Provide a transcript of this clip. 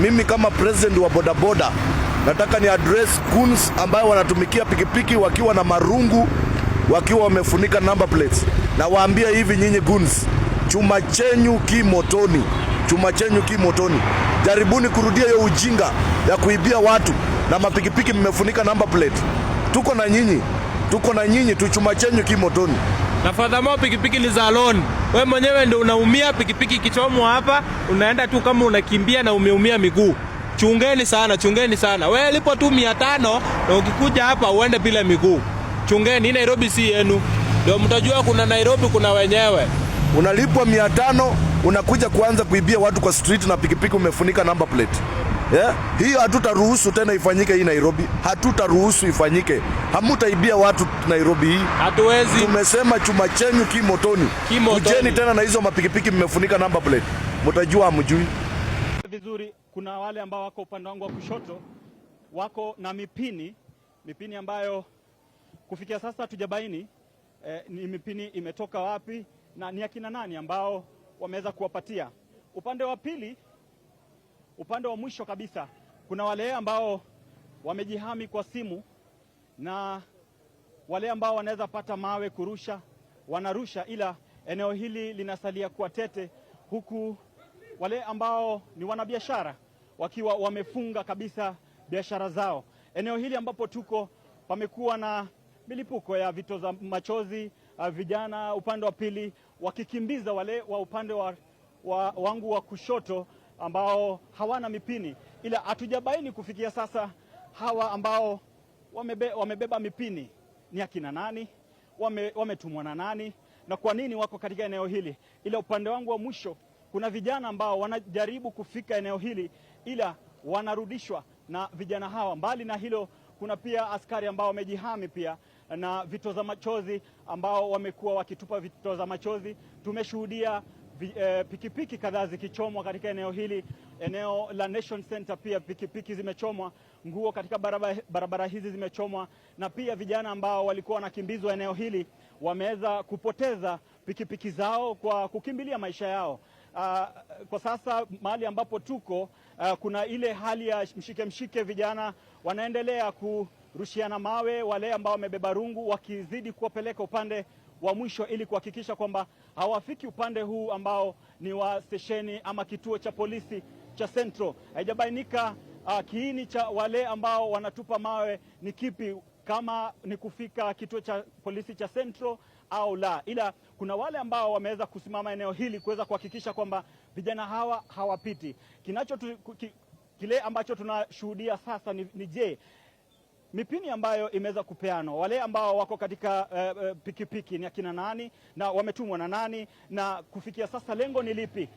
Mimi kama president wa bodaboda nataka ni address goons ambayo wanatumikia pikipiki wakiwa na marungu, wakiwa wamefunika number plates. Na waambia hivi, nyinyi goons, chuma chenyu kimotoni, chuma chenyu kimotoni. Jaribuni kurudia hiyo ujinga ya kuibia watu na mapikipiki mmefunika number plate. Tuko na nyinyi, tu chuma chenyu kimotoni. Na furthermore, pikipiki ni za loan. Wewe mwenyewe ndio unaumia, pikipiki kichomwa hapa, unaenda tu kama unakimbia na umeumia miguu. Chungeni sana. Wewe lipo tu 500 na ukikuja hapa uende bila miguu. Chungeni, hii Nairobi si yenu. Ndio mtajua kuna Nairobi kuna wenyewe. Unalipwa 500 unakuja kuanza kuibia watu kwa street na pikipiki umefunika number plate. Hiyo hatutaruhusu tena ifanyike hii Nairobi. Hatutaruhusu ifanyike. Hamutaibia watu Nairobi hii. Hatuwezi. Tumesema chuma chenyu kimotoni. Ujeni tena na hizo mapikipiki mmefunika number plate. Mtajua hamjui. Vizuri, kuna wale ambao wako upande wangu wa kushoto wako na mipini ambayo kufikia sasa hatujabaini ni mipini imetoka wapi na ni akina nani ambao wameweza kuwapatia. Upande wa pili, upande wa mwisho kabisa, kuna wale ambao wamejihami kwa simu na wale ambao wanaweza pata mawe kurusha, wanarusha, ila eneo hili linasalia kuwa tete, huku wale ambao ni wanabiashara wakiwa wamefunga kabisa biashara zao. Eneo hili ambapo tuko pamekuwa na milipuko ya vitoza machozi, vijana upande wa pili wakikimbiza wale wa upande wangu wa kushoto ambao hawana mipini, ila hatujabaini kufikia sasa hawa ambao wamebeba mipini ni akina nani, wametumwa na nani na kwa nini wako katika eneo hili. Ila upande wangu wa mwisho kuna vijana ambao wanajaribu kufika eneo hili ila wanarudishwa na vijana hawa. Mbali na hilo, kuna pia askari ambao wamejihami pia na vitoza machozi ambao wamekuwa wakitupa vitoza machozi. Tumeshuhudia pikipiki kadhaa zikichomwa katika eneo hili. Eneo la Nation Center pia pikipiki zimechomwa, nguo katika barabara hizi zimechomwa, na pia vijana ambao walikuwa wanakimbizwa eneo hili wameweza kupoteza pikipiki zao kwa kukimbilia maisha yao. Kwa sasa mahali ambapo tuko kuna ile hali ya mshike, vijana wanaendelea kurushiana mawe, wale ambao wamebeba rungu wakizidi kuwapeleka upande wa mwisho ili kuhakikisha kwamba hawafiki upande huu ambao ni wa stesheni ama kituo cha polisi cha Central. Haijabainika kiini cha wale ambao wanatupa mawe ni kipi, kama ni kufika kituo cha polisi cha Central au la, ila kuna wale ambao wameweza kusimama eneo hili kuweza kuhakikisha kwamba vijana hawa hawapiti. Kile ambacho tunashuhudia sasa ni je, mipini ambayo imeweza kupeanwa, wale ambao wako katika pikipiki ni akina nani na wametumwa na nani, na kufikia sasa lengo ni lipi?